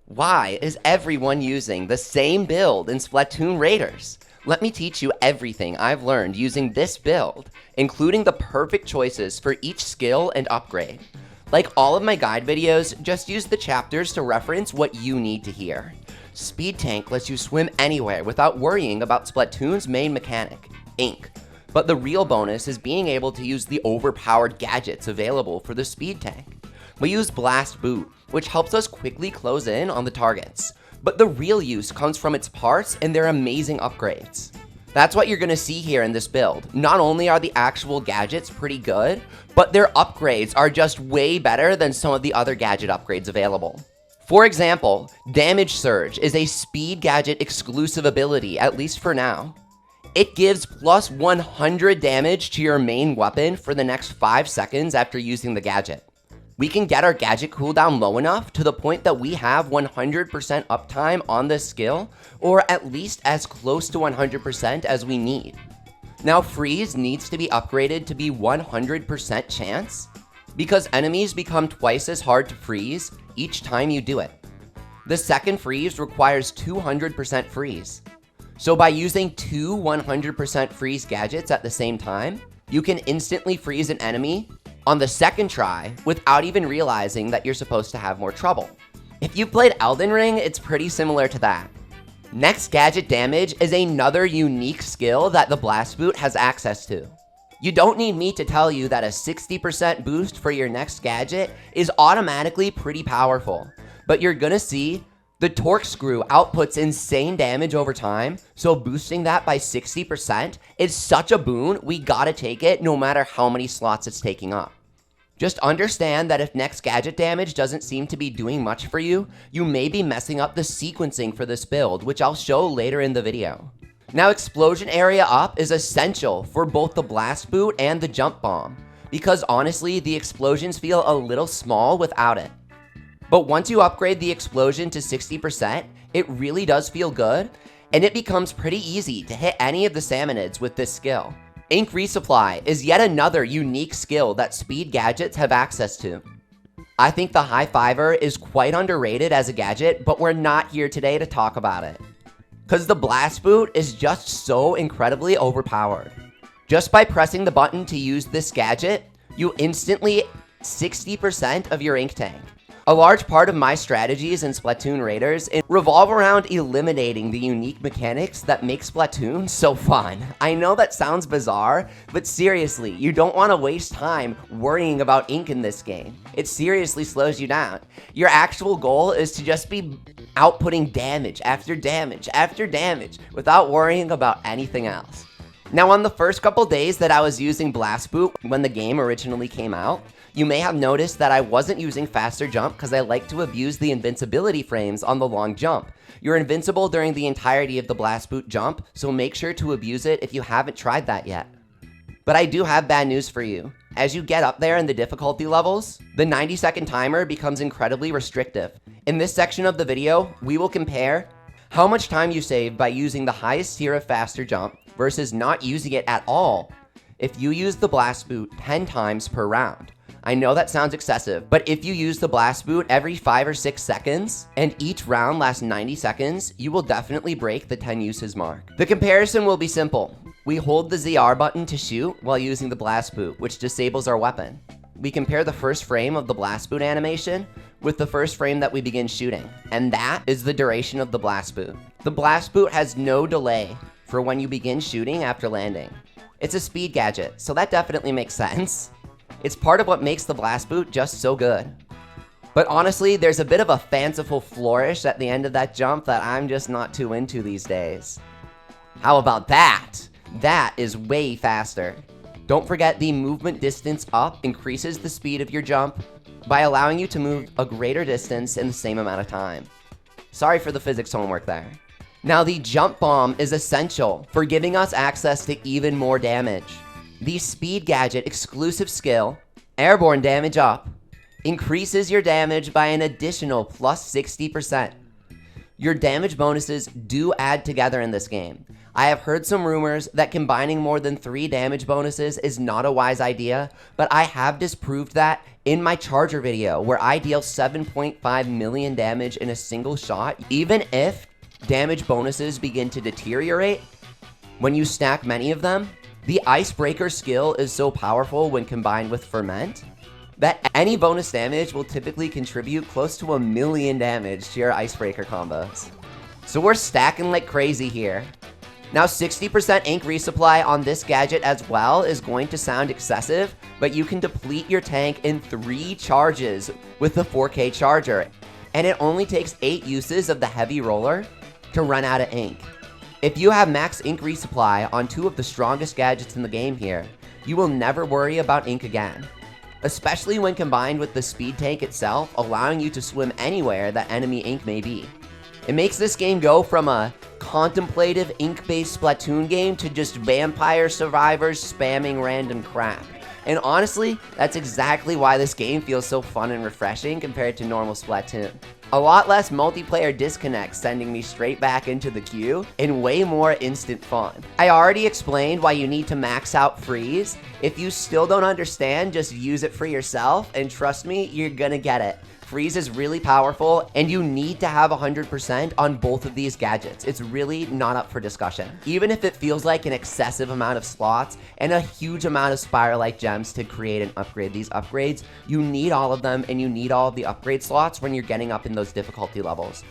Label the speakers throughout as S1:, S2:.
S1: Why is everyone using the same build in Splatoon Raiders? Let me teach you everything I've learned using this build, including the perfect choices for each skill and upgrade. Like all of my guide videos, just use the chapters to reference what you need to hear. Speed Tank lets you swim anywhere without worrying about Splatoon's main mechanic, ink. But the real bonus is being able to use the overpowered gadgets available for the Speed Tank. We use Blast Boot, which helps us quickly close in on the targets. But the real use comes from its parts and their amazing upgrades. That's what you're going to see here in this build. Not only are the actual gadgets pretty good, but their upgrades are just way better than some of the other gadget upgrades available. For example, Damage Surge is a speed gadget exclusive ability, at least for now. It gives plus 100 damage to your main weapon for the next 5 seconds after using the gadget. We can get our gadget cooldown low enough to the point that we have 100% uptime on this skill, or at least as close to 100% as we need. Now, Freeze needs to be upgraded to be 100% chance, because enemies become twice as hard to freeze each time you do it. The second freeze requires 200% freeze. So by using two 100% freeze gadgets at the same time, you can instantly freeze an enemy on the second try without even realizing that you're supposed to have more trouble. If you've played Elden Ring, it's pretty similar to that. Next, Gadget Damage is another unique skill that the Blast Boot has access to. You don't need me to tell you that a 60% boost for your next gadget is automatically pretty powerful, but you're gonna see the Torquescrew outputs insane damage over time, so boosting that by 60% is such a boon, we gotta take it no matter how many slots it's taking up. Just understand that if next Gadget Damage doesn't seem to be doing much for you, you may be messing up the sequencing for this build, which I'll show later in the video. Now, Explosion Area Up is essential for both the Blast Boot and the Jump Bomb, because honestly, the explosions feel a little small without it. But once you upgrade the explosion to 60%, it really does feel good, and it becomes pretty easy to hit any of the Salmonids with this skill. Ink Resupply is yet another unique skill that speed gadgets have access to. I think the High Fiver is quite underrated as a gadget, but we're not here today to talk about it, because the Blast Boot is just so incredibly overpowered. Just by pressing the button to use this gadget, you instantly 60% of your ink tank. A large part of my strategies in Splatoon Raiders revolve around eliminating the unique mechanics that make Splatoon so fun. I know that sounds bizarre, but seriously, you don't want to waste time worrying about ink in this game. It seriously slows you down. Your actual goal is to just be outputting damage after damage after damage without worrying about anything else. Now, on the first couple days that I was using Blast Boot when the game originally came out, you may have noticed that I wasn't using faster jump because I like to abuse the invincibility frames on the long jump. You're invincible during the entirety of the Blast Boot jump, so make sure to abuse it if you haven't tried that yet. But I do have bad news for you. As you get up there in the difficulty levels, the 90-second timer becomes incredibly restrictive. In this section of the video, we will compare how much time you save by using the highest tier of faster jump versus not using it at all if you use the Blast Boot 10 times per round. I know that sounds excessive, but if you use the Blast Boot every 5 or 6 seconds, and each round lasts 90 seconds, you will definitely break the 10 uses mark. The comparison will be simple. We hold the ZR button to shoot while using the Blast Boot, which disables our weapon. We compare the first frame of the Blast Boot animation with the first frame that we begin shooting, and that is the duration of the Blast Boot. The Blast Boot has no delay for when you begin shooting after landing. It's a speed gadget, so that definitely makes sense. It's part of what makes the Blast Boot just so good. But honestly, there's a bit of a fanciful flourish at the end of that jump that I'm just not too into these days. How about that? That is way faster. Don't forget the movement distance up increases the speed of your jump by allowing you to move a greater distance in the same amount of time. Sorry for the physics homework there. Now, the Jump Bomb is essential for giving us access to even more damage. The Speed Gadget exclusive skill, Airborne Damage Up, increases your damage by an additional plus 60%. Your damage bonuses do add together in this game. I have heard some rumors that combining more than 3 damage bonuses is not a wise idea, but I have disproved that in my charger video where I deal 7.5 million damage in a single shot. Even if damage bonuses begin to deteriorate when you stack many of them, the Icebreaker skill is so powerful when combined with Ferment that any bonus damage will typically contribute close to 1 million damage to your Icebreaker combos. So we're stacking like crazy here. Now 60% ink resupply on this gadget as well is going to sound excessive, but you can deplete your tank in 3 charges with the 4K charger, and it only takes 8 uses of the heavy roller to run out of ink. If you have max ink resupply on 2 of the strongest gadgets in the game here, you will never worry about ink again, especially when combined with the speed tank itself, allowing you to swim anywhere that enemy ink may be. It makes this game go from a contemplative ink-based Splatoon game to just vampire survivors spamming random crap. And honestly, that's exactly why this game feels so fun and refreshing compared to normal Splatoon. A lot less multiplayer disconnect sending me straight back into the queue, and way more instant fun. I already explained why you need to max out freeze. If you still don't understand, just use it for yourself, and trust me, you're gonna get it. Freeze is really powerful, and you need to have 100% on both of these gadgets. It's really not up for discussion. Even if it feels like an excessive amount of slots and a huge amount of Spiral-like gems to create and upgrade these upgrades, you need all of them, and you need all of the upgrade slots when you're getting up in those difficulty levels.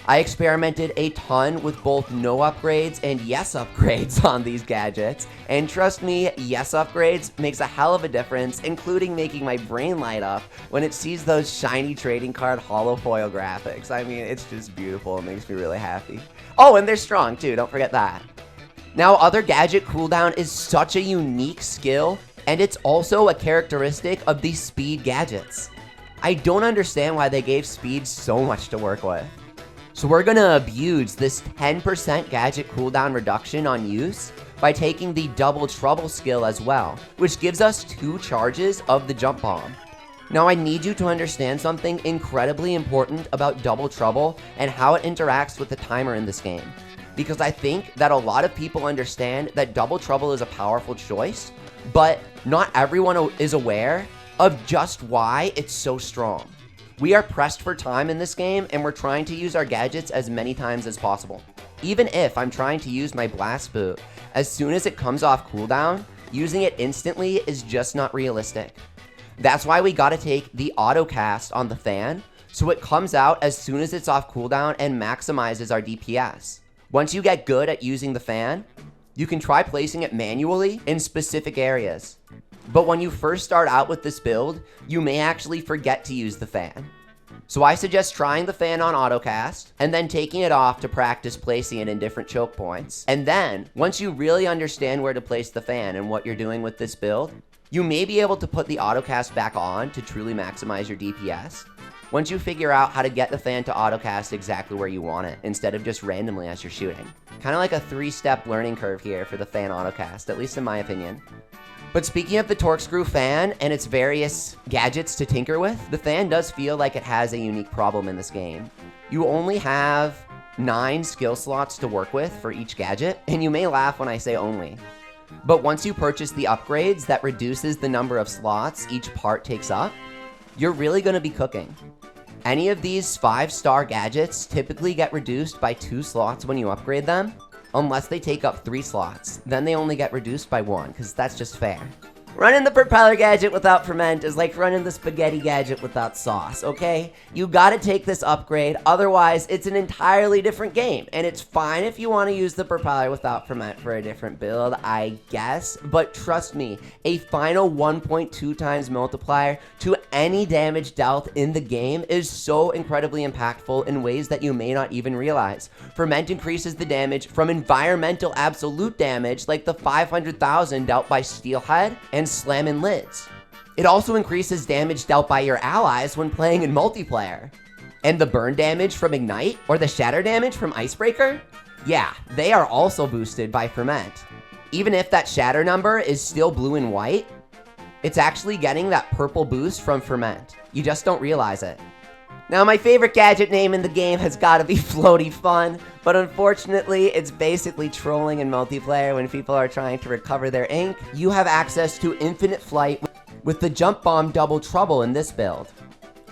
S1: I experimented a ton with both no upgrades and yes upgrades on these gadgets, and trust me, yes upgrades makes a hell of a difference, including making my brain light up when it sees those shiny trading card holo foil graphics. I mean, it's just beautiful. It makes me really happy. Oh, and they're strong too, don't forget that. Now, other gadget cooldown is such a unique skill, and it's also a characteristic of these speed gadgets. I don't understand why they gave speed so much to work with. So we're gonna abuse this 10% gadget cooldown reduction on use by taking the Double Trouble skill as well, which gives us 2 charges of the jump bomb. Now I need you to understand something incredibly important about Double Trouble and how it interacts with the timer in this game, because I think that a lot of people understand that Double Trouble is a powerful choice, but not everyone is aware of just why it's so strong. We are pressed for time in this game, and we're trying to use our gadgets as many times as possible. Even if I'm trying to use my blast boot, as soon as it comes off cooldown, using it instantly is just not realistic. That's why we gotta take the auto cast on the fan, so it comes out as soon as it's off cooldown and maximizes our DPS. Once you get good at using the fan, you can try placing it manually in specific areas. But when you first start out with this build, you may actually forget to use the fan. So I suggest trying the fan on autocast, and then taking it off to practice placing it in different choke points. And then, once you really understand where to place the fan and what you're doing with this build, you may be able to put the autocast back on to truly maximize your DPS. Once you figure out how to get the fan to autocast exactly where you want it, instead of just randomly as you're shooting. Kind of like a 3-step learning curve here for the fan autocast, at least in my opinion. But speaking of the Torquescrew fan and its various gadgets to tinker with, the fan does feel like it has a unique problem in this game. You only have 9 skill slots to work with for each gadget, and you may laugh when I say only. But once you purchase the upgrades that reduces the number of slots each part takes up, you're really going to be cooking. Any of these 5-star gadgets typically get reduced by 2 slots when you upgrade them, unless they take up 3 slots. Then they only get reduced by 1, because that's just fair. Running the Propeller gadget without Ferment is like running the Spaghetti gadget without sauce, okay? You gotta take this upgrade, otherwise it's an entirely different game. And it's fine if you want to use the Propeller without Ferment for a different build, I guess. But trust me, a final 1.2 times multiplier to any damage dealt in the game is so incredibly impactful in ways that you may not even realize. Ferment increases the damage from environmental absolute damage, like the 500,000 dealt by Steelhead and slamming lids. It also increases damage dealt by your allies when playing in multiplayer. And the burn damage from Ignite or the shatter damage from Icebreaker? Yeah, they are also boosted by Ferment. Even if that shatter number is still blue and white, it's actually getting that purple boost from Ferment. You just don't realize it. Now, my favorite gadget name in the game has got to be Floaty Fun, but unfortunately, it's basically trolling in multiplayer when people are trying to recover their ink. You have access to infinite flight with the jump bomb double trouble in this build.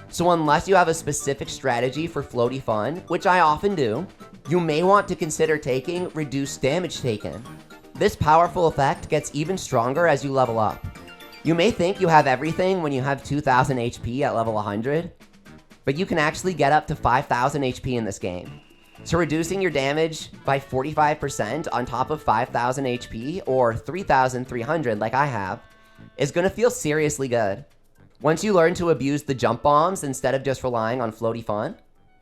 S1: So unless you have a specific strategy for Floaty Fun, which I often do, you may want to consider taking reduced damage taken. This powerful effect gets even stronger as you level up. You may think you have everything when you have 2000 HP at level 100, but you can actually get up to 5000 HP in this game. So reducing your damage by 45% on top of 5000 HP, or 3300 like I have, is going to feel seriously good. Once you learn to abuse the jump bombs instead of just relying on Floaty Fun,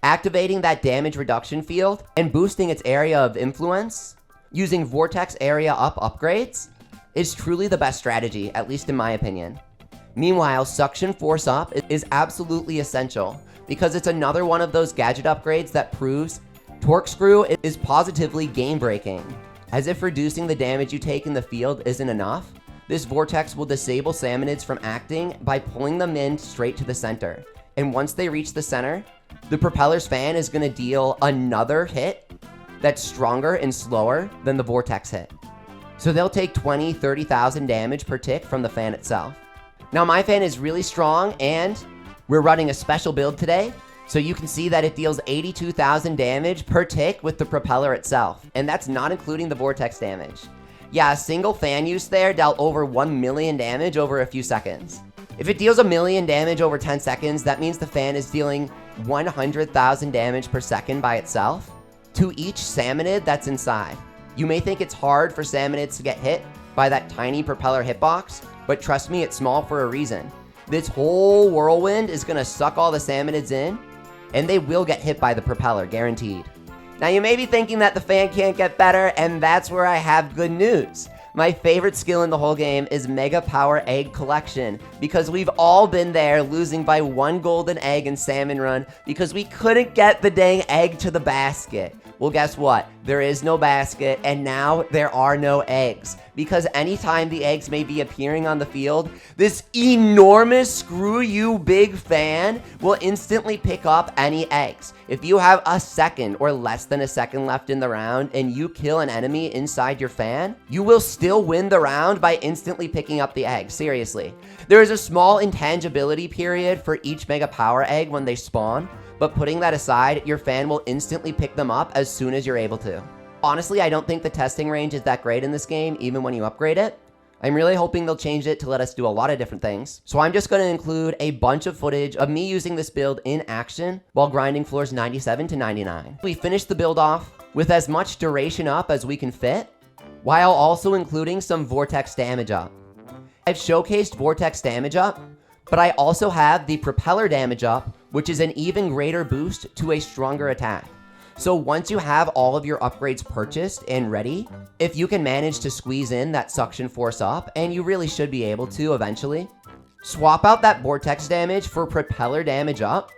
S1: activating that damage reduction field and boosting its area of influence, using Vortex Area Up upgrades, is truly the best strategy, at least in my opinion. Meanwhile, Suction Force Up is absolutely essential, because it's another one of those gadget upgrades that proves Torquescrew is positively game-breaking. As if reducing the damage you take in the field isn't enough, this Vortex will disable Salmonids from acting by pulling them in straight to the center. And once they reach the center, the Propeller's fan is going to deal another hit that's stronger and slower than the Vortex hit. So they'll take 20,000-30,000 damage per tick from the fan itself. Now my fan is really strong, and we're running a special build today, so you can see that it deals 82,000 damage per tick with the Propeller itself, and that's not including the Vortex damage. Yeah, a single fan use there dealt over 1 million damage over a few seconds. If it deals 1 million damage over 10 seconds, that means the fan is dealing 100,000 damage per second by itself to each Salmonid that's inside. You may think it's hard for Salmonids to get hit by that tiny Propeller hitbox, but trust me, it's small for a reason. This whole whirlwind is going to suck all the Salmonids in, and they will get hit by the Propeller, guaranteed. Now you may be thinking that the fan can't get better, and that's where I have good news. My favorite skill in the whole game is Mega Power Egg Collection, because we've all been there losing by 1 golden egg in Salmon Run because we couldn't get the dang egg to the basket. Well, guess what? There is no basket, and now there are no eggs. Because anytime the eggs may be appearing on the field, this enormous screw you big fan will instantly pick up any eggs. If you have a second or less than a second left in the round and you kill an enemy inside your fan, you will still win the round by instantly picking up the egg. Seriously. There is a small intangibility period for each Mega Power Egg when they spawn, but putting that aside, your fan will instantly pick them up as soon as you're able to. Honestly, I don't think the testing range is that great in this game, even when you upgrade it. I'm really hoping they'll change it to let us do a lot of different things. So I'm just going to include a bunch of footage of me using this build in action while grinding floors 97 to 99. We finished the build off with as much duration up as we can fit, while also including some Vortex damage up. I've showcased Vortex damage up, but I also have the Propeller damage up, which is an even greater boost to a stronger attack. So once you have all of your upgrades purchased and ready, if you can manage to squeeze in that Suction Force Up, and you really should be able to eventually, swap out that Vortex damage for Propeller damage up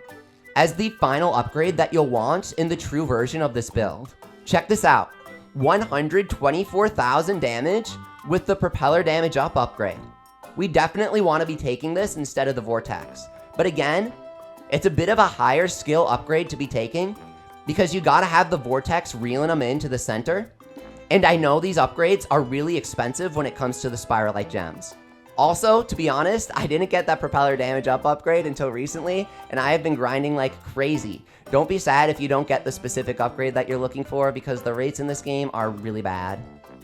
S1: as the final upgrade that you'll want in the true version of this build. Check this out, 124,000 damage with the Propeller damage up upgrade. We definitely want to be taking this instead of the Vortex. But again, it's a bit of a higher skill upgrade to be taking, because you gotta have the Vortex reeling them into the center. And I know these upgrades are really expensive when it comes to the Spiralite gems. Also, to be honest, I didn't get that Propeller damage up upgrade until recently, and I have been grinding like crazy. Don't be sad if you don't get the specific upgrade that you're looking for, because the rates in this game are really bad.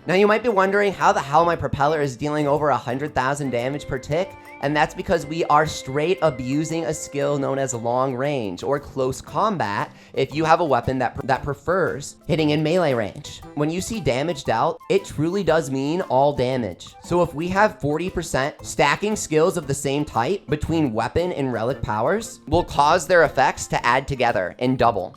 S1: Now you might be wondering how the hell my Propeller is dealing over 100,000 damage per tick, and that's because we are straight abusing a skill known as long range or close combat if you have a weapon that prefers hitting in melee range. When you see damage dealt, it truly does mean all damage. So if we have 40% stacking skills of the same type between weapon and relic powers, will cause their effects to add together and double.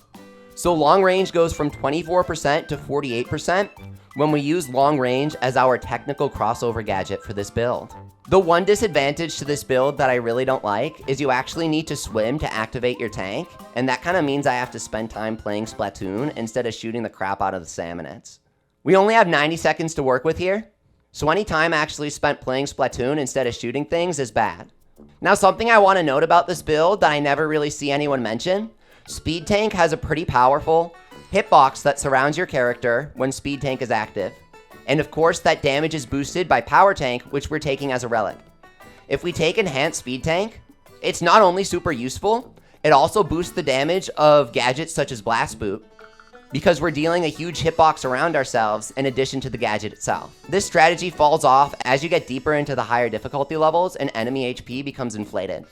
S1: So long range goes from 24% to 48% when we use long range as our technical crossover gadget for this build. The one disadvantage to this build that I really don't like is you actually need to swim to activate your tank, and that kind of means I have to spend time playing Splatoon instead of shooting the crap out of the Salmonids. We only have 90 seconds to work with here, so any time actually spent playing Splatoon instead of shooting things is bad. Now, something I want to note about this build that I never really see anyone mention, Speed Tank has a pretty powerful hitbox that surrounds your character when Speed Tank is active. And of course, that damage is boosted by Power Tank, which we're taking as a relic. If we take Enhanced Speed Tank, it's not only super useful, it also boosts the damage of gadgets such as Blast Boot, because we're dealing a huge hitbox around ourselves in addition to the gadget itself. This strategy falls off as you get deeper into the higher difficulty levels and enemy HP becomes inflated.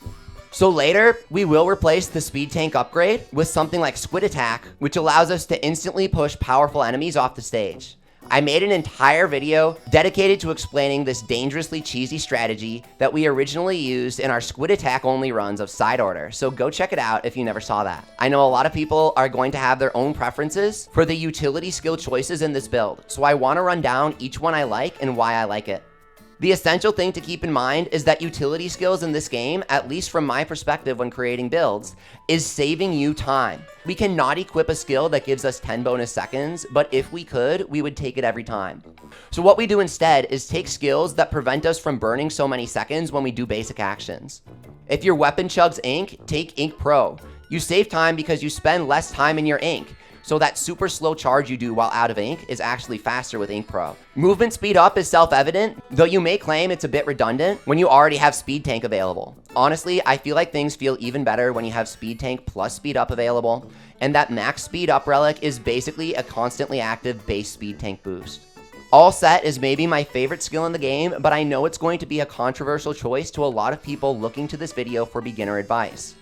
S1: So later, we will replace the Speed Tank upgrade with something like Squid Attack, which allows us to instantly push powerful enemies off the stage. I made an entire video dedicated to explaining this dangerously cheesy strategy that we originally used in our Squid Attack only runs of Side Order, so go check it out if you never saw that. I know a lot of people are going to have their own preferences for the utility skill choices in this build, so I want to run down each one I like and why I like it. The essential thing to keep in mind is that utility skills in this game, at least from my perspective when creating builds, is saving you time. We cannot equip a skill that gives us 10 bonus seconds, but if we could, we would take it every time. So what we do instead is take skills that prevent us from burning so many seconds when we do basic actions. If your weapon chugs ink, take Ink Pro. You save time because you spend less time in your ink. So that super slow charge you do while out of ink is actually faster with Ink Pro. Movement speed up is self-evident, though you may claim it's a bit redundant when you already have Speed Tank available. Honestly, I feel like things feel even better when you have Speed Tank plus Speed Up available, and that Max Speed Up relic is basically a constantly active base Speed Tank boost. All Set is maybe my favorite skill in the game, but I know it's going to be a controversial choice to a lot of people looking to this video for beginner advice.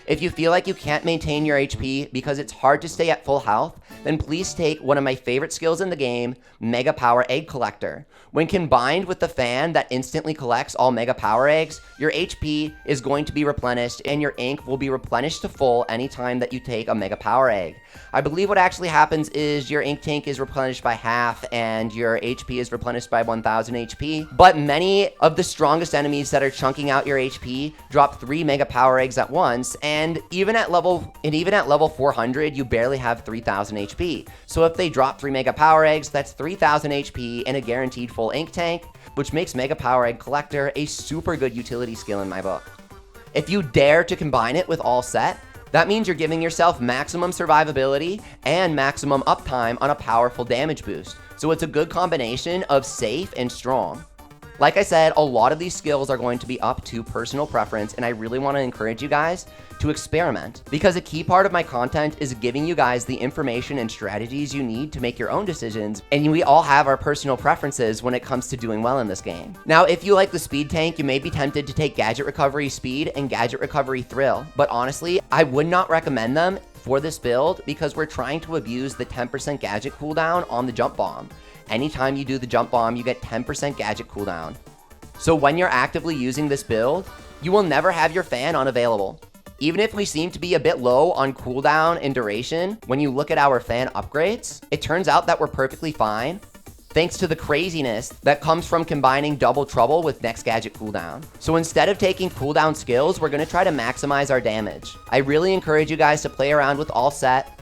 S1: If you feel like you can't maintain your HP because it's hard to stay at full health, then please take one of my favorite skills in the game, Mega Power Egg Collector. When combined with the fan that instantly collects all Mega Power Eggs, your HP is going to be replenished and your ink will be replenished to full anytime that you take a Mega Power Egg. I believe what actually happens is your ink tank is replenished by half and your HP is replenished by 1000 HP, but many of the strongest enemies that are chunking out your HP drop 3 Mega Power Eggs at once, and even at level 400, you barely have 3000 HP. So if they drop 3 Mega Power Eggs, that's 3000 HP and a guaranteed full ink tank, which makes Mega Power Egg Collector a super good utility skill in my book. If you dare to combine it with All Set, that means you're giving yourself maximum survivability and maximum uptime on a powerful damage boost. So it's a good combination of safe and strong. Like I said, a lot of these skills are going to be up to personal preference, and I really want to encourage you guys to experiment, because a key part of my content is giving you guys the information and strategies you need to make your own decisions, and we all have our personal preferences when it comes to doing well in this game. Now, if you like the Speed Tank, you may be tempted to take Gadget Recovery Speed and Gadget Recovery Thrill, but honestly, I would not recommend them for this build because we're trying to abuse the 10% gadget cooldown on the Jump Bomb. Anytime you do the Jump Bomb, you get 10% gadget cooldown. So when you're actively using this build, you will never have your fan unavailable. Even if we seem to be a bit low on cooldown and duration, when you look at our fan upgrades, it turns out that we're perfectly fine, thanks to the craziness that comes from combining Double Trouble with next gadget cooldown. So instead of taking cooldown skills, we're going to try to maximize our damage. I really encourage you guys to play around with All Set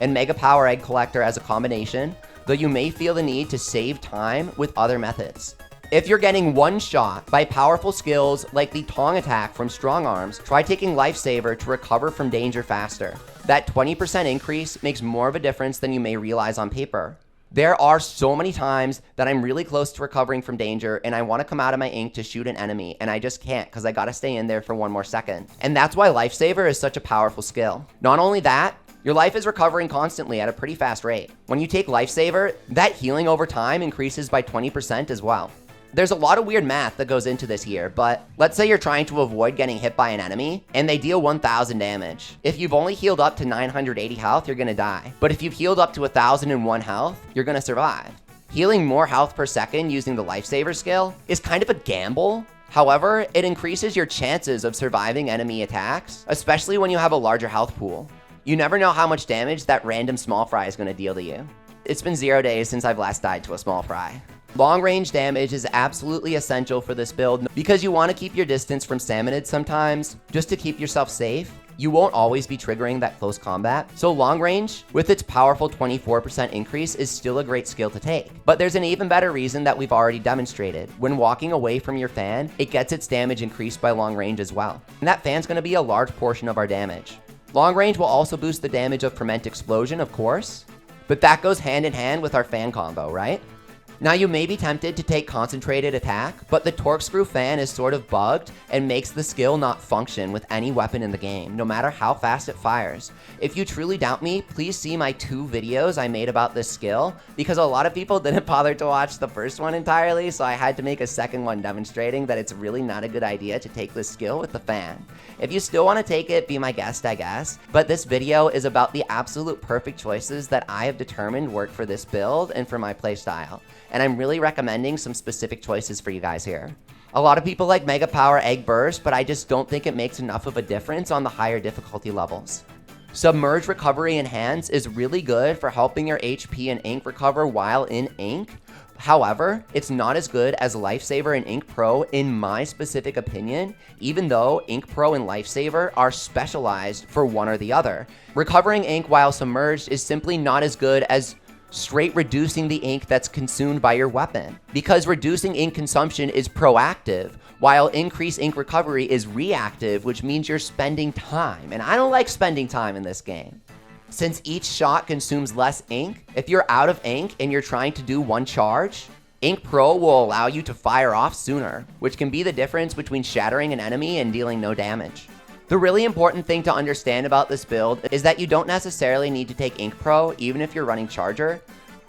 S1: and Mega Power Egg Collector as a combination, though you may feel the need to save time with other methods. If you're getting one shot by powerful skills like the Tong Attack from Strong Arms, try taking Lifesaver to recover from danger faster. That 20% increase makes more of a difference than you may realize on paper. There are so many times that I'm really close to recovering from danger and I want to come out of my ink to shoot an enemy, and I just can't because I gotta stay in there for one more second. And that's why Lifesaver is such a powerful skill. Not only that, your life is recovering constantly at a pretty fast rate. When you take Lifesaver, that healing over time increases by 20% as well. There's a lot of weird math that goes into this here, but let's say you're trying to avoid getting hit by an enemy and they deal 1000 damage. If you've only healed up to 980 health, you're gonna die. But if you've healed up to 1001 health, you're gonna survive. Healing more health per second using the Lifesaver skill is kind of a gamble. However, it increases your chances of surviving enemy attacks, especially when you have a larger health pool. You never know how much damage that random small fry is gonna deal to you. It's been 0 days since I've last died to a small fry. Long range damage is absolutely essential for this build because you want to keep your distance from Salmonids sometimes, just to keep yourself safe. You won't always be triggering that close combat, so long range, with its powerful 24% increase, is still a great skill to take. But there's an even better reason that we've already demonstrated. When walking away from your fan, it gets its damage increased by long range as well. And that fan's going to be a large portion of our damage. Long range will also boost the damage of Ferment Explosion, of course, but that goes hand in hand with our fan combo, right? Now you may be tempted to take concentrated attack, but the Torquescrew fan is sort of bugged and makes the skill not function with any weapon in the game, no matter how fast it fires. If you truly doubt me, please see my 2 videos I made about this skill, because a lot of people didn't bother to watch the first one entirely, so I had to make a second one demonstrating that it's really not a good idea to take this skill with the fan. If you still want to take it, be my guest, I guess, but this video is about the absolute perfect choices that I have determined work for this build and for my playstyle. And I'm really recommending some specific choices for you guys here. A lot of people like Mega Power Egg Burst, but I just don't think it makes enough of a difference on the higher difficulty levels. Submerge Recovery Enhance is really good for helping your HP and ink recover while in ink. However, it's not as good as Lifesaver and Ink Pro in my specific opinion, even though Ink Pro and Lifesaver are specialized for one or the other. Recovering ink while submerged is simply not as good as straight reducing the ink that's consumed by your weapon, because reducing ink consumption is proactive, while increased ink recovery is reactive, which means you're spending time, and I don't like spending time in this game. Since each shot consumes less ink, if you're out of ink and you're trying to do one charge, Ink Pro will allow you to fire off sooner, which can be the difference between shattering an enemy and dealing no damage. The really important thing to understand about this build is that you don't necessarily need to take Ink Pro even if you're running Charger,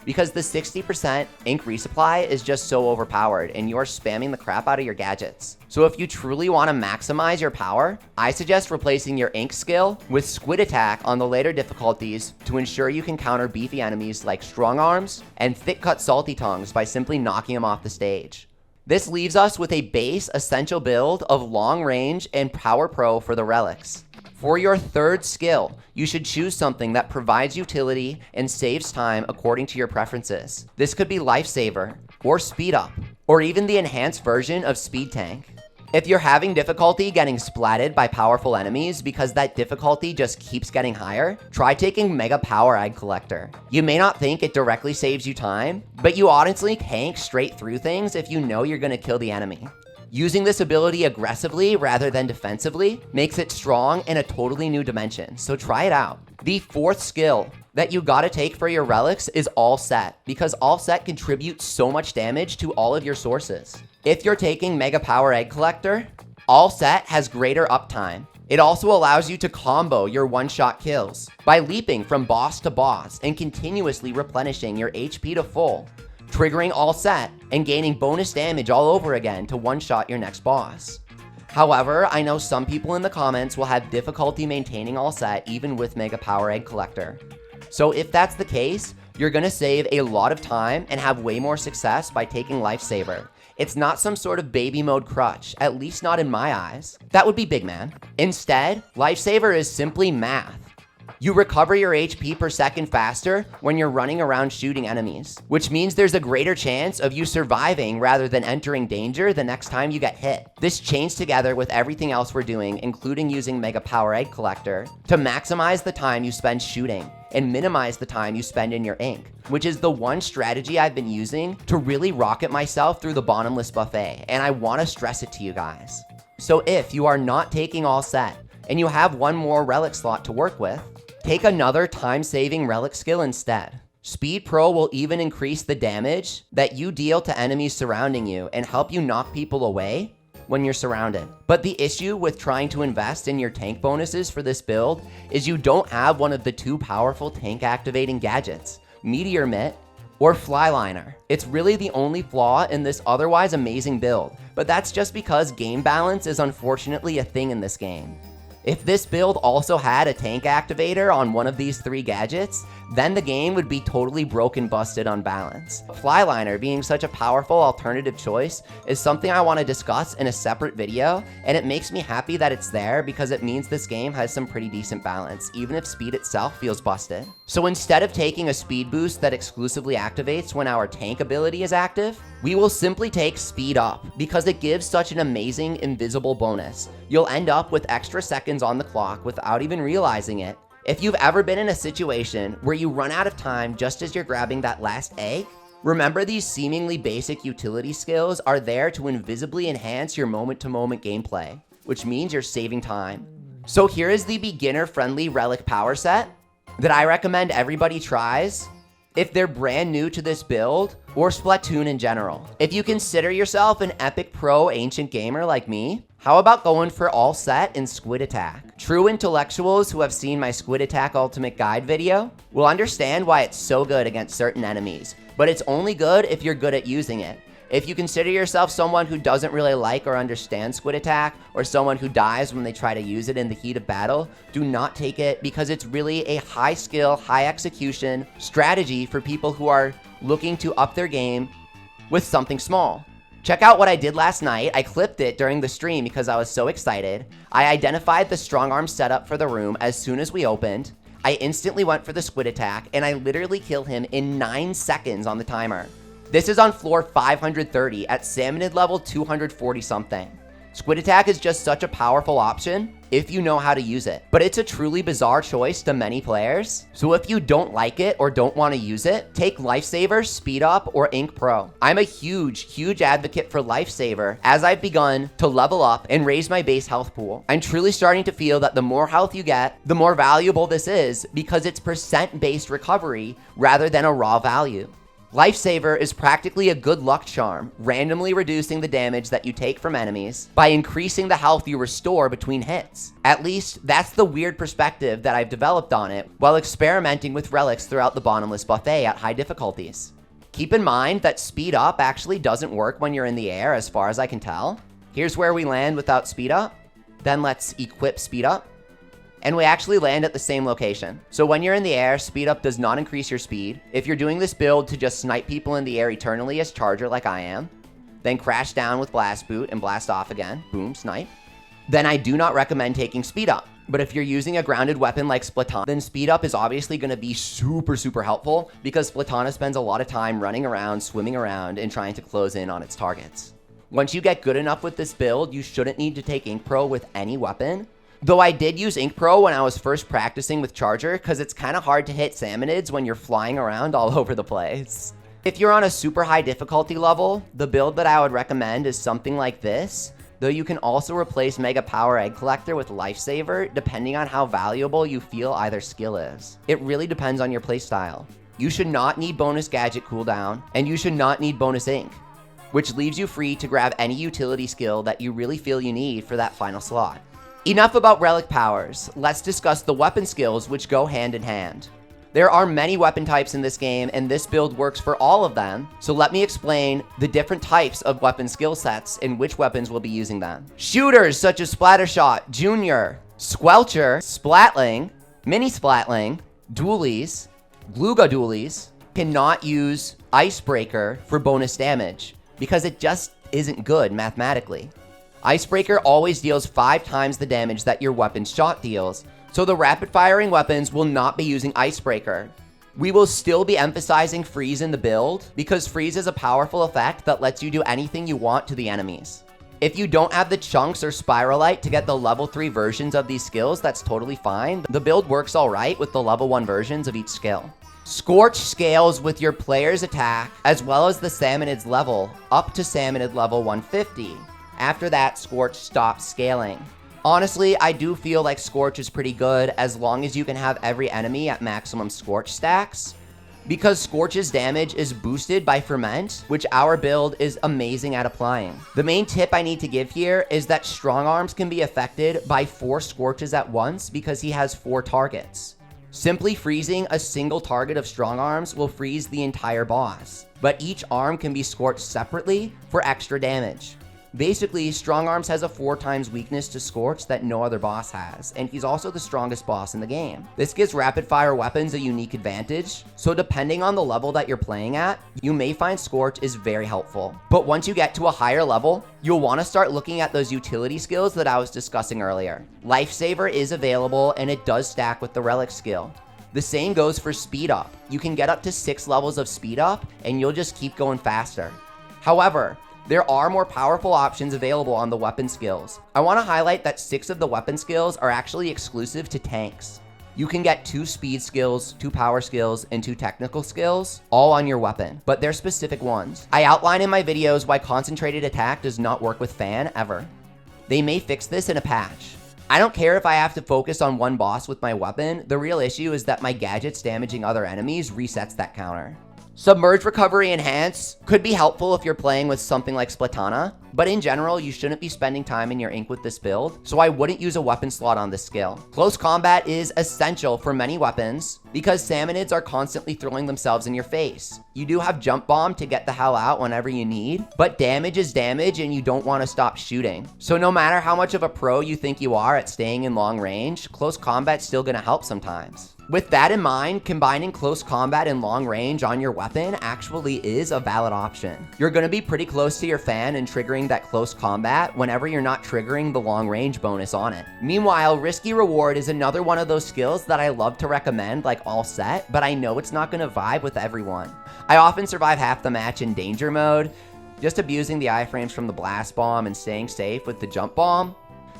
S1: because the 60% ink resupply is just so overpowered and you're spamming the crap out of your gadgets. So if you truly want to maximize your power, I suggest replacing your ink skill with Squid attack on the later difficulties to ensure you can counter beefy enemies like strong arms and thick cut salty tongues by simply knocking them off the stage. This leaves us with a base essential build of long range and power pro for the relics. For your third skill, you should choose something that provides utility and saves time according to your preferences. This could be Lifesaver, or Speed Up, or even the enhanced version of Speed Tank. If you're having difficulty getting splatted by powerful enemies because that difficulty just keeps getting higher, try taking Mega Power Egg Collector. You may not think it directly saves you time, but you honestly tank straight through things if you know you're going to kill the enemy. Using this ability aggressively rather than defensively makes it strong in a totally new dimension, so try it out. The fourth skill that you gotta take for your relics is All Set, because All Set contributes so much damage to all of your sources. If you're taking Mega Power Egg Collector, All Set has greater uptime. It also allows you to combo your one-shot kills by leaping from boss to boss and continuously replenishing your HP to full, triggering All Set and gaining bonus damage all over again to one-shot your next boss. However, I know some people in the comments will have difficulty maintaining All Set even with Mega Power Egg Collector. So if that's the case, you're gonna save a lot of time and have way more success by taking Lifesaver. It's not some sort of baby mode crutch, at least not in my eyes. That would be big, man. Instead, Lifesaver is simply math. You recover your HP per second faster when you're running around shooting enemies, which means there's a greater chance of you surviving rather than entering danger the next time you get hit. This chains together with everything else we're doing, including using Mega Power Egg Collector, to maximize the time you spend shooting and minimize the time you spend in your ink, which is the one strategy I've been using to really rocket myself through the Bottomless buffet, and I want to stress it to you guys. So if you are not taking All Set, and you have one more relic slot to work with, take another time-saving relic skill instead. Speed Pro will even increase the damage that you deal to enemies surrounding you and help you knock people away when you're surrounded. But the issue with trying to invest in your tank bonuses for this build is you don't have one of the two powerful tank activating gadgets, Meteor Mitt or Flyliner. It's really the only flaw in this otherwise amazing build, but that's just because game balance is unfortunately a thing in this game. If this build also had a tank activator on one of these three gadgets, then the game would be totally broken, busted on balance. Flyliner being such a powerful alternative choice is something I want to discuss in a separate video, and it makes me happy that it's there because it means this game has some pretty decent balance, even if speed itself feels busted. So instead of taking a speed boost that exclusively activates when our tank ability is active, We will simply take speed up because it gives such an amazing invisible bonus. You'll end up with extra seconds on the clock without even realizing it. If you've ever been in a situation where you run out of time just as you're grabbing that last egg, remember these seemingly basic utility skills are there to invisibly enhance your moment-to-moment gameplay, which means you're saving time. So here is the beginner-friendly Relic power set that I recommend everybody tries if they're brand new to this build or Splatoon in general. If you consider yourself an epic pro ancient gamer like me, how about going for all set in Squid Attack? True intellectuals who have seen my Squid Attack Ultimate Guide video will understand why it's so good against certain enemies, but it's only good if you're good at using it. If you consider yourself someone who doesn't really like or understand Squid Attack, or someone who dies when they try to use it in the heat of battle, do not take it because it's really a high skill, high execution strategy for people who are looking to up their game with something small. Check out what I did last night. I clipped it during the stream because I was so excited. I identified the strong arm setup for the room as soon as we opened. I instantly went for the Squid Attack, and I literally killed him in 9 seconds on the timer. This is on floor 530 at Salmonid level 240 something. Squid Attack is just such a powerful option if you know how to use it, but it's a truly bizarre choice to many players. So if you don't like it or don't want to use it, take Lifesaver, Speed Up, or Ink Pro. I'm a huge advocate for Lifesaver as I've begun to level up and raise my base health pool. I'm truly starting to feel that the more health you get, the more valuable this is because it's percent-based recovery rather than a raw value. Lifesaver is practically a good luck charm, randomly reducing the damage that you take from enemies by increasing the health you restore between hits. At least, that's the weird perspective that I've developed on it while experimenting with relics throughout the Bottomless buffet at high difficulties. Keep in mind that Speed Up actually doesn't work when you're in the air as far as I can tell. Here's where we land without Speed Up. Then let's equip Speed Up. And we actually land at the same location. So when you're in the air, Speed Up does not increase your speed. If you're doing this build to just snipe people in the air eternally as Charger like I am, then crash down with Blast Boot and blast off again, boom, snipe, then I do not recommend taking Speed Up. But if you're using a grounded weapon like Splatoon, then Speed Up is obviously going to be super helpful because Splatoon spends a lot of time running around, swimming around, and trying to close in on its targets. Once you get good enough with this build, you shouldn't need to take Ink Pro with any weapon. Though I did use Ink Pro when I was first practicing with Charger because it's kind of hard to hit Salmonids when you're flying around all over the place. If you're on a super high difficulty level, the build that I would recommend is something like this, though you can also replace Mega Power Egg Collector with Lifesaver depending on how valuable you feel either skill is. It really depends on your playstyle. You should not need bonus gadget cooldown, and you should not need bonus ink, which leaves you free to grab any utility skill that you really feel you need for that final slot. Enough about relic powers, let's discuss the weapon skills which go hand in hand. There are many weapon types in this game and this build works for all of them, so let me explain the different types of weapon skill sets and which weapons will be using them. Shooters such as Splattershot, Junior, Squelcher, Splatling, Mini Splatling, Dualies, Gluga Dualies cannot use Icebreaker for bonus damage because it just isn't good mathematically. Icebreaker always deals 5 times the damage that your weapon's shot deals, so the rapid firing weapons will not be using Icebreaker. We will still be emphasizing Freeze in the build, because Freeze is a powerful effect that lets you do anything you want to the enemies. If you don't have the Chunks or Spiralite to get the level 3 versions of these skills, that's totally fine. The build works alright with the level 1 versions of each skill. Scorch scales with your player's attack, as well as the Salmonid's level, up to Salmonid level 150. After that, Scorch stops scaling. Honestly, I do feel like Scorch is pretty good as long as you can have every enemy at maximum Scorch stacks, because Scorch's damage is boosted by Ferment, which our build is amazing at applying. The main tip I need to give here is that Strong Arms can be affected by 4 Scorches at once because he has 4 targets. Simply freezing a single target of Strong Arms will freeze the entire boss, but each arm can be scorched separately for extra damage. Basically, Strong Arms has a 4 times weakness to Scorch that no other boss has, and he's also the strongest boss in the game. This gives rapid fire weapons a unique advantage, so depending on the level that you're playing at, you may find Scorch is very helpful. But once you get to a higher level, you'll want to start looking at those utility skills that I was discussing earlier. Lifesaver is available, and it does stack with the Relic skill. The same goes for Speed Up. You can get up to 6 levels of Speed Up, and you'll just keep going faster. However, there are more powerful options available on the weapon skills. I want to highlight that 6 of the weapon skills are actually exclusive to tanks. You can get 2 speed skills, 2 power skills, and 2 technical skills, all on your weapon, but they're specific ones. I outline in my videos why concentrated attack does not work with fan ever. They may fix this in a patch. I don't care if I have to focus on one boss with my weapon, the real issue is that my gadgets damaging other enemies resets that counter. Submerge Recovery Enhance could be helpful if you're playing with something like Splatana, but in general, you shouldn't be spending time in your ink with this build, so I wouldn't use a weapon slot on this skill. Close combat is essential for many weapons because Salmonids are constantly throwing themselves in your face. You do have Jump Bomb to get the hell out whenever you need, but damage is damage and you don't want to stop shooting. So no matter how much of a pro you think you are at staying in long range, close combat's still gonna help sometimes. With that in mind, combining close combat and long range on your weapon actually is a valid option. You're going to be pretty close to your fan and triggering that close combat whenever you're not triggering the long range bonus on it. Meanwhile, Risky Reward is another one of those skills that I love to recommend like all set, but I know it's not going to vibe with everyone. I often survive half the match in danger mode, just abusing the iframes from the blast bomb and staying safe with the jump bomb.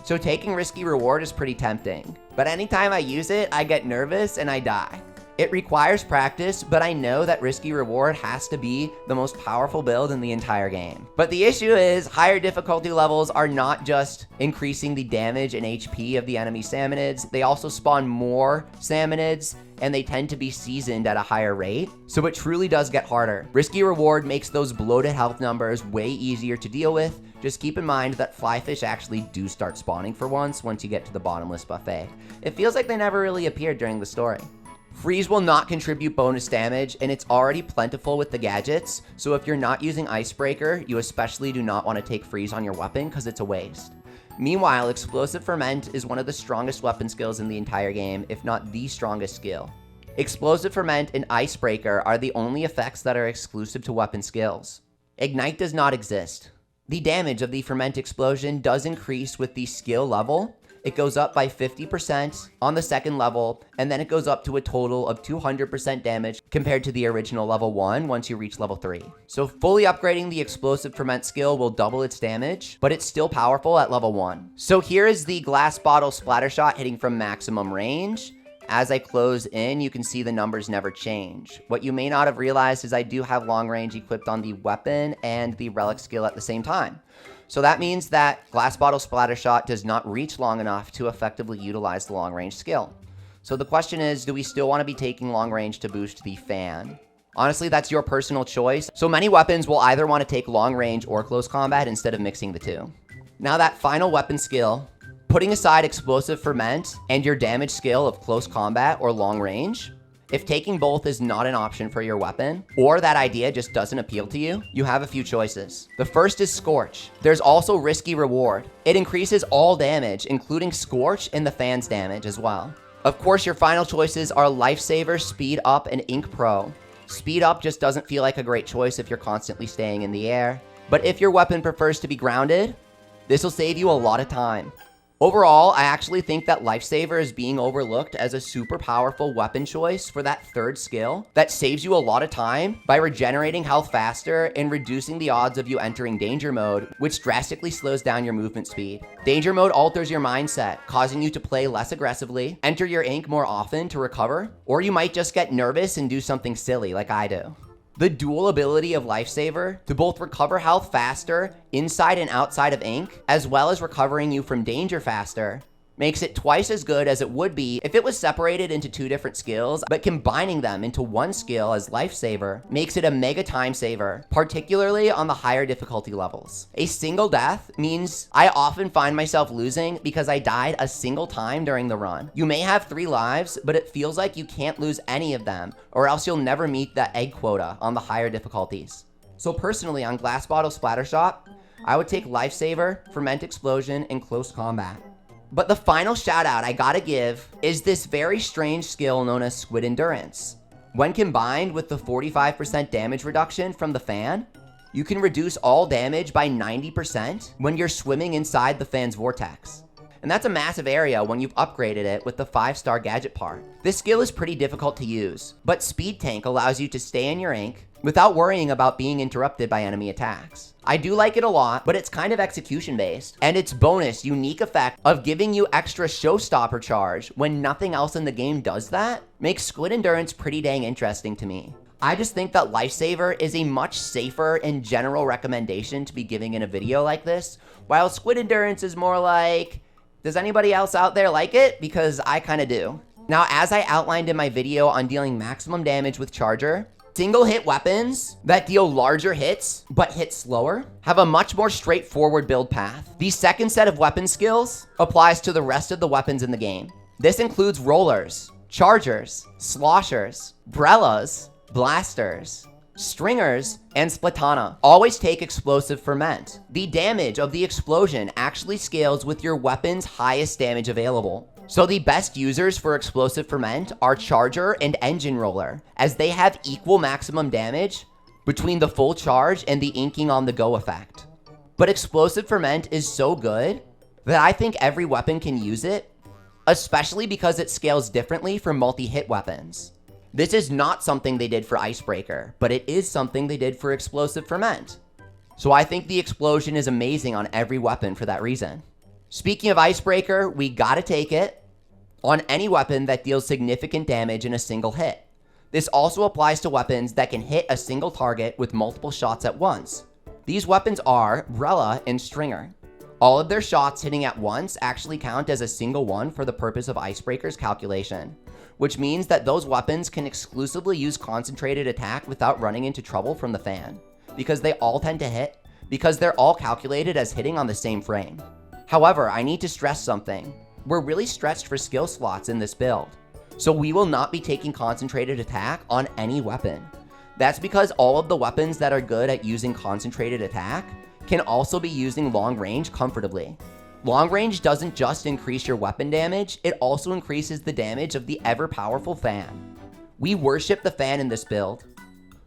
S1: So taking Risky Reward is pretty tempting, but anytime I use it, I get nervous and I die. It requires practice, but I know that Risky Reward has to be the most powerful build in the entire game. But the issue is, higher difficulty levels are not just increasing the damage and HP of the enemy Salmonids, they also spawn more Salmonids, and they tend to be seasoned at a higher rate, so it truly does get harder. Risky Reward makes those bloated health numbers way easier to deal with. Just keep in mind that flyfish actually do start spawning for once you get to the Bottomless buffet. It feels like they never really appeared during the story. Freeze will not contribute bonus damage, and it's already plentiful with the gadgets, so if you're not using Icebreaker, you especially do not want to take Freeze on your weapon because it's a waste. Meanwhile, Explosive Ferment is one of the strongest weapon skills in the entire game, if not the strongest skill. Explosive Ferment and Icebreaker are the only effects that are exclusive to weapon skills. Ignite does not exist. The damage of the Ferment explosion does increase with the skill level. It goes up by 50% on the second level, and then it goes up to a total of 200% damage compared to the original level 1 once you reach level 3. So fully upgrading the Explosive Ferment skill will double its damage, but it's still powerful at level 1. So here is the glass bottle Splattershot hitting from maximum range. As I close in, you can see the numbers never change. What you may not have realized is I do have long range equipped on the weapon and the Relic skill at the same time. So that means that Glass Bottle Splattershot does not reach long enough to effectively utilize the long range skill. So the question is, do we still want to be taking long range to boost the fan? Honestly, that's your personal choice. So many weapons will either want to take long range or close combat instead of mixing the two. Now that final weapon skill, putting aside Explosive Ferment and your damage skill of close combat or long range, if taking both is not an option for your weapon, or that idea just doesn't appeal to you, you have a few choices. The first is Scorch. There's also Risky Reward. It increases all damage, including Scorch and the fan's damage as well. Of course, your final choices are Lifesaver, Speed Up, and Ink Pro. Speed Up just doesn't feel like a great choice if you're constantly staying in the air. But if your weapon prefers to be grounded, this will save you a lot of time. Overall, I actually think that Lifesaver is being overlooked as a super powerful weapon choice for that third skill that saves you a lot of time by regenerating health faster and reducing the odds of you entering danger mode, which drastically slows down your movement speed. Danger mode alters your mindset, causing you to play less aggressively, enter your ink more often to recover, or you might just get nervous and do something silly like I do. The dual ability of Lifesaver to both recover health faster inside and outside of ink, as well as recovering you from danger faster, makes it twice as good as it would be if it was separated into two different skills, but combining them into one skill as Lifesaver makes it a mega time saver, particularly on the higher difficulty levels. A single death means I often find myself losing because I died a single time during the run. You may have 3 lives, but it feels like you can't lose any of them, or else you'll never meet that egg quota on the higher difficulties. So personally, on Glass Bottle Splattershot, I would take Lifesaver, Ferment Explosion, and Close Combat. But the final shout out I gotta give is this very strange skill known as Squid Endurance. When combined with the 45% damage reduction from the fan, you can reduce all damage by 90% when you're swimming inside the fan's vortex. and that's a massive area when you've upgraded it with the 5-star gadget part. This skill is pretty difficult to use, but Speed Tank allows you to stay in your ink without worrying about being interrupted by enemy attacks. I do like it a lot, but it's kind of execution based, and its bonus unique effect of giving you extra showstopper charge when nothing else in the game does that makes Squid Endurance pretty dang interesting to me. I just think that Lifesaver is a much safer and general recommendation to be giving in a video like this, while Squid Endurance is more like, does anybody else out there like it? Because I kind of do. Now, as I outlined in my video on dealing maximum damage with Charger, single hit weapons that deal larger hits but hit slower have a much more straightforward build path. The second set of weapon skills applies to the rest of the weapons in the game. This includes rollers, chargers, sloshers, brellas, blasters, stringers, and splatana. Always take explosive ferment. The damage of the explosion actually scales with your weapon's highest damage available. So the best users for explosive ferment are charger and engine roller, as they have equal maximum damage between the full charge and the inking on the go effect. But explosive ferment is so good that I think every weapon can use it, especially because it scales differently for multi-hit weapons. This is not something they did for Icebreaker, but it is something they did for explosive ferment. So I think the explosion is amazing on every weapon for that reason. Speaking of Icebreaker, we gotta take it on any weapon that deals significant damage in a single hit. This also applies to weapons that can hit a single target with multiple shots at once. These weapons are Brella and Stringer. All of their shots hitting at once actually count as a single one for the purpose of Icebreaker's calculation, which means that those weapons can exclusively use concentrated attack without running into trouble from the fan, because they all tend to hit, because they're all calculated as hitting on the same frame. However, I need to stress something. We're really stretched for skill slots in this build, so we will not be taking concentrated attack on any weapon. That's because all of the weapons that are good at using concentrated attack can also be using long range comfortably. Long range doesn't just increase your weapon damage, it also increases the damage of the ever-powerful fan. We worship the fan in this build,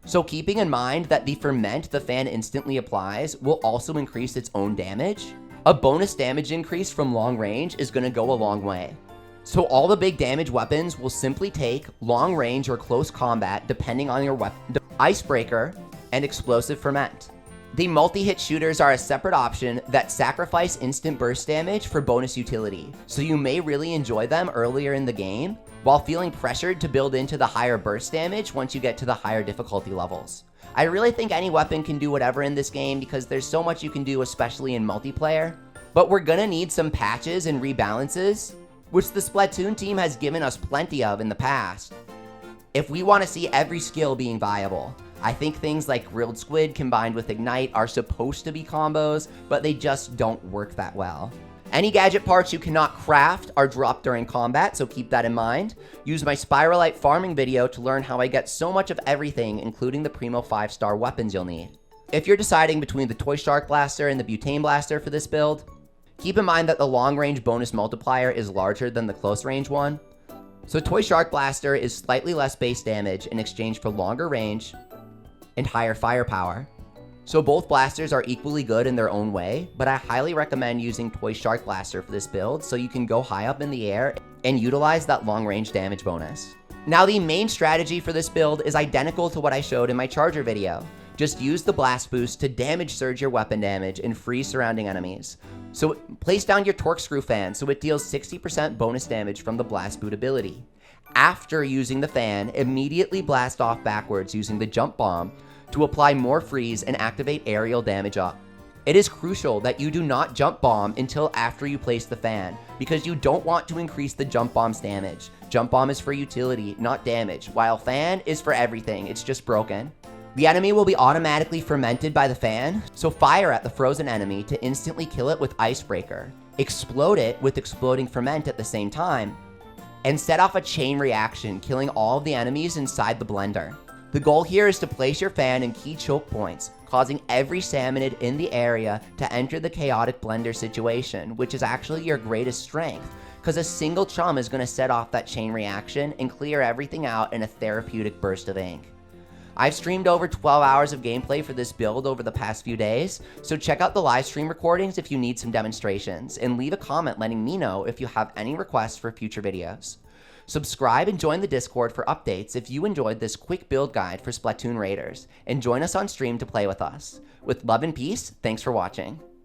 S1: so keeping in mind that the ferment the fan instantly applies will also increase its own damage, a bonus damage increase from long range is going to go a long way. So all the big damage weapons will simply take long range or close combat depending on your weapon, Icebreaker, and explosive ferment. The multi-hit shooters are a separate option that sacrifice instant burst damage for bonus utility, so you may really enjoy them earlier in the game, while feeling pressured to build into the higher burst damage once you get to the higher difficulty levels. I really think any weapon can do whatever in this game because there's so much you can do, especially in multiplayer, but we're gonna need some patches and rebalances, which the Splatoon team has given us plenty of in the past, if we want to see every skill being viable. I think things like Grilled Squid combined with Ignite are supposed to be combos, but they just don't work that well. Any gadget parts you cannot craft are dropped during combat, so keep that in mind. Use my Spiralite farming video to learn how I get so much of everything, including the Primo 5-star weapons you'll need. If you're deciding between the Toy Shark Blaster and the Butane Blaster for this build, keep in mind that the long range bonus multiplier is larger than the close range one. So Toy Shark Blaster is slightly less base damage in exchange for longer range and higher firepower. So both blasters are equally good in their own way, but I highly recommend using Toy Shark Blaster for this build so you can go high up in the air and utilize that long range damage bonus. Now the main strategy for this build is identical to what I showed in my Charger video. Just use the blast boost to damage surge your weapon damage and freeze surrounding enemies. So place down your Torquescrew fan so it deals 60% bonus damage from the blast boot ability. After using the fan, immediately blast off backwards using the jump bomb to apply more freeze and activate aerial damage up. It is crucial that you do not jump bomb until after you place the fan, because you don't want to increase the jump bomb's damage. Jump bomb is for utility, not damage, while fan is for everything, it's just broken. The enemy will be automatically fermented by the fan, so fire at the frozen enemy to instantly kill it with Icebreaker, explode it with exploding ferment at the same time, and set off a chain reaction, killing all of the enemies inside the blender. The goal here is to place your fan in key choke points, causing every Salmonid in the area to enter the chaotic blender situation, which is actually your greatest strength, because a single chum is going to set off that chain reaction and clear everything out in a therapeutic burst of ink. I've streamed over 12 hours of gameplay for this build over the past few days, so check out the live stream recordings if you need some demonstrations, and leave a comment letting me know if you have any requests for future videos. Subscribe and join the Discord for updates if you enjoyed this quick build guide for Splatoon Raiders, and join us on stream to play with us. With love and peace, thanks for watching.